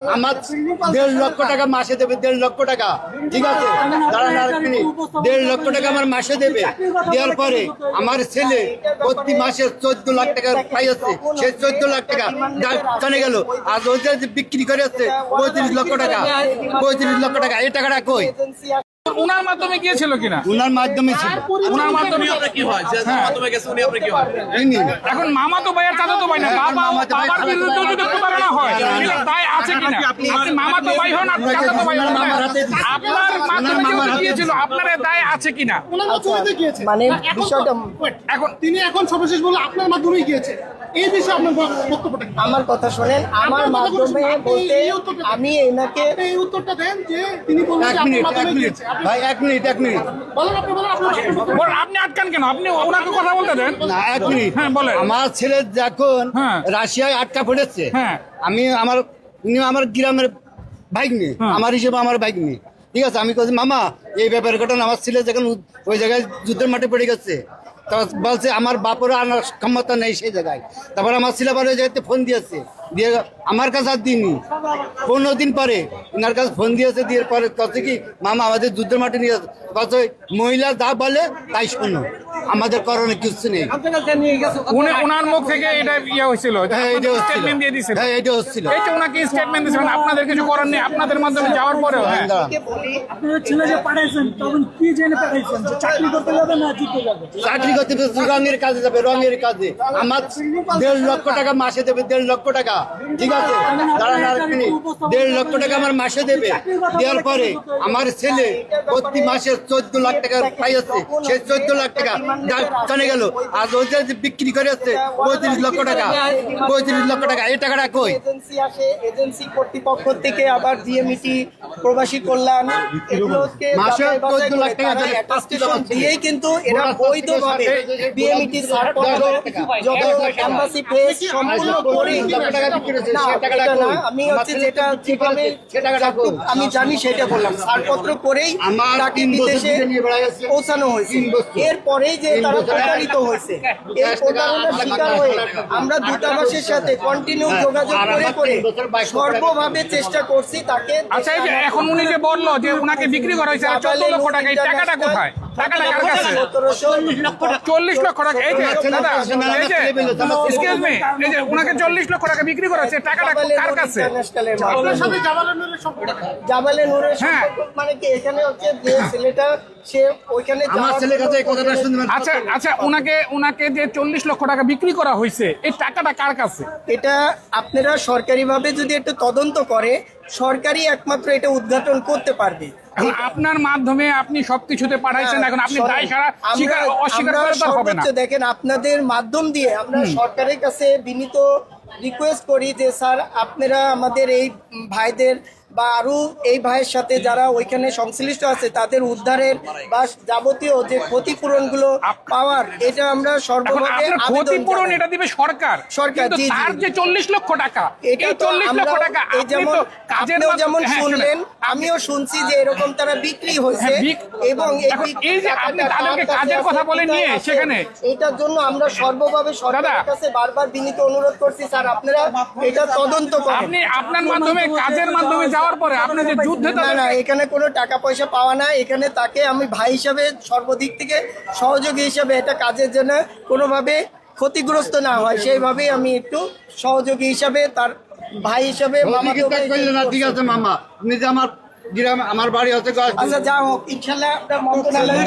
আমার 1.5 লক্ষ টাকা মাসে দেবে, 1.5 লক্ষ টাকা। ঠিক আছে, দাঁড়ান আর এক মিনিট। 1.5 লক্ষ টাকা আমার মাসে দেবে। দেওয়ার পরে আমার ছেলে প্রতি মাসে 14 লাখ টাকা পাইছে। সেই 14 লাখ টাকা জানে গেল, আজ ওই যে বিক্রি করে আসছে 35 লক্ষ টাকা। 35 লক্ষ টাকা, এই টাকাটা কই? উনার মাধ্যমে গিয়েছিল কিনা? উনার মাধ্যমে ছিল। উনার মাধ্যমে কি হয়? যে মাধ্যমে গেছে উনি আপনি কি হয়? এখন মামা তো ভাইয়ের চাচা তো ভাই না, বাবার বিরুদ্ধে যদি প্রতারণা হয় এটা দায় আছে কিনা? আপনি মামা তো ভাই হন, আপনি চাচা তো ভাই হন, আপনার মাধ্যমে যেহেতু গিয়েছিল আপনার দায় আছে কিনা? মানে বিষয়টা এখন তিনি এখন সর্বশেষ বলে আপনার মাধ্যমেই গিয়েছে, এই বিষয়ে আপনার বক্তব্যটা কি? আমার কথা শোনেন, আমার মাধ্যমে বলতে আমি এনাকে এই উত্তরটা দেন যে তিনি বললেন এক যে আপনার মিনিট, এক মাধ্যমে মিনিট গিয়েছে। ভাই, এক মিনিট, এক মিনিট। বলেন, আপনি বলেন, আপনার বল, আপনি আটকান কেন? আপনি ওনাকে কথা বলতে দেন। না, এক মিনিট। হ্যাঁ, বলেন। আমার ছেলে যখন হ্যাঁ। রাশিয়ায় আটকা পড়েছে, হ্যাঁ। আমি আমার গ্রামের বাইক নিয়ে, আমার হিসেবে আমার বাইক নিয়ে, ঠিক আছে, আমি বলছি মামা এই ব্যাপারে ঘটনা। আমার ছেলে যখন ওই জায়গায় যুদ্ধের মাঠে পড়ে গেছে, তা বলছে আমার বাপেরও আনার ক্ষমতা নেই সেই জায়গায়। তারপর আমার ছেলে বাড়ি জায়গাতে ফোন দিয়েছে, দিয়ে আমার কাছে আর দিইনি। 15 দিন পরে ওনার কাছে ফোন দিয়েছে, দিয়ে পরে কাছে কি মামা আমাদের যুদ্ধের মাঠে নিয়ে কাছে মহিলা যা বলে তাই শোনো, আমাদের করণে কিছু নেই। ওনার মুখ থেকে এটা ইয়ে হয়েছিল, হ্যাঁ, এটা হচ্ছিল। স্টেটমেন্ট দিয়ে দিয়েছিল। হ্যাঁ, এটা হচ্ছিল। এই যে ওনাকে স্টেটমেন্ট দিয়েছিলেন, আপনাদের কিছু করার নেই, আপনাদের মাধ্যমে যাওয়ার পরেও। হ্যাঁ। বলি আপনারা ছেলে যে পাঠাইছেন তখন কি জেনে পাঠাইছেন যে চাকরি করতে যাবে না জিতে যাবে? চাকরি করতে গেছে, রঙের কাজে যাবে, রঙের কাজে। আমার 1.5 লক্ষ টাকা মাসে দেবে, 1.5 লক্ষ টাকা। ঠিক আছে, দাঁড়ান আর এক মিনিট। 1.5 লক্ষ টাকা আমার মাসে দেবে। দেওয়ার পরে আমার ছেলে প্রতি মাসে 14 লাখ টাকা পাইছে। সেই 14 লাখ টাকা জানে গেল, আজ ওই যে বিক্রি করে আসছে 35 লক্ষ টাকা। 35 লক্ষ টাকা, এই টাকাটা কই? এজেন্সি আসে, এজেন্সি কর্তৃপক্ষ থেকে আবার জিএমইটি প্রবাসী কল্যাণ এগুলোকে মাসে যাচাই বাছাই 14 লাখ করে টাকা তারা দেয়। অ্যাটেস্টেশন দিয়েই কিন্তু এরা বৈধভাবে বিএমইটি ছাড়পত্র যত এমবাসি ফেস সম্পূর্ণ করে না, এটা না, আমি হচ্ছে যেটা যেভাবে আমি জানি সেটা বললাম, ছাড়পত্র করেই আমার তাকে 3 বছর বিদেশে ধরে নিয়ে বেড়াইছে। পৌঁছানো হয়েছে। 3 বছর। এরপরেই যে তারা প্রতারিত হয়েছে, এই প্রতারণার শিকার হয়ে আমরা দূতাবাসের সাথে কন্টিনিউ যোগাযোগ করে সর্বভাবে চেষ্টা করছি তাকে। আচ্ছা, এই যে এখন উনি যে বললো যে উনাকে বিক্রি করা হয়েছে 14 লক্ষ টাকা, এই টাকাটা কোথায়? টাকাটা কার কাছে? 40 লক্ষ টাকা। এই যে দাদা, এই যে এক্সকিউজ মি, এই যে উনাকে 40 লক্ষ টাকা বিক্রি করা হয়েছে, টাকাটা কার কাছে? আপনার সাথে জামালের সম্পর্ক জামালে নূরের হ্যাঁ। সম্পর্ক মানে কি? এখানে হচ্ছে যে ছেলেটা সে ওইখানে আমার যাওয়ার ছেলের কাছে এই কথাটা জন্য শুনবেন। আচ্ছা আচ্ছা, উনাকে যে 40 লক্ষ টাকা বিক্রি করা হয়েছে, এই টাকাটা কার কাছে? এটা আপনারা সরকারিভাবে যদি একটু তদন্ত করে, সরকারি একমাত্র এটা উদ্ঘাটন করতে পারবে। এখন আপনার মাধ্যমে আপনি সবকিছুতে পাঠাইছেন, এখন আপনি দায় সারা অস্বীকার করে তো হবে না। সর্বোচ্চ দেখেন, আপনাদের মাধ্যম দিয়ে আমরা সরকারের কাছে বিনীত রিকোয়েস্ট করি যে স্যার আপনারা আমাদের এই ভাইদের বা আরো এই ভাইয়ের সাথে যারা ওইখানে সংশ্লিষ্ট আছে তাদের উদ্ধারের বা যাবতীয় যে ক্ষতিপূরণগুলো পাওয়ার, এটা আমরা এখন সর্বভাবে আপনার আবেদন ক্ষতিপূরণ জানাই। এটা দিবে সরকার। সরকার, কিন্তু জি, জি, তার জি। যে 40 লক্ষ টাকা, এটা এই তো 40 লক্ষ আমরা টাকা এই আপনি যেমন তো কাজের আপনিও যেমন হ্যাঁ, শুনলেন, শুনেন। আমিও শুনছি যে এরকম তারা বিক্রি হয়েছে এবং এখন এই যে আপনি তাদেরকে কাজের কথা বলে নিয়ে সেখানে, এটার জন্য আমরা সর্বভাবে সরকারের দাদা, কাছে বারবার বিনীত অনুরোধ করছি স্যার আপনারা এটা তদন্ত করেন। আপনি আপনার মাধ্যমে কাজের মাধ্যমে যাওয়ার পরে আপনি যে যুদ্ধে না না, এখানে কোনো টাকা পয়সা পাওয়া না, এখানে তাকে আমি ভাই হিসাবে সর্বদিক থেকে সহযোগী হিসাবে এটা কাজের জন্য কোনোভাবে ক্ষতিগ্রস্ত না হয় সেইভাবেই আমি একটু সহযোগী হিসাবে তার ভাই হিসাবে মামাকে করলে না, ঠিক আছে মামা, আপনি যে আমার গ্রাম, আমার বাড়ি হচ্ছে আচ্ছা যা হোক, ইনশাল্লাহ আপনার মন্ত্রণালয়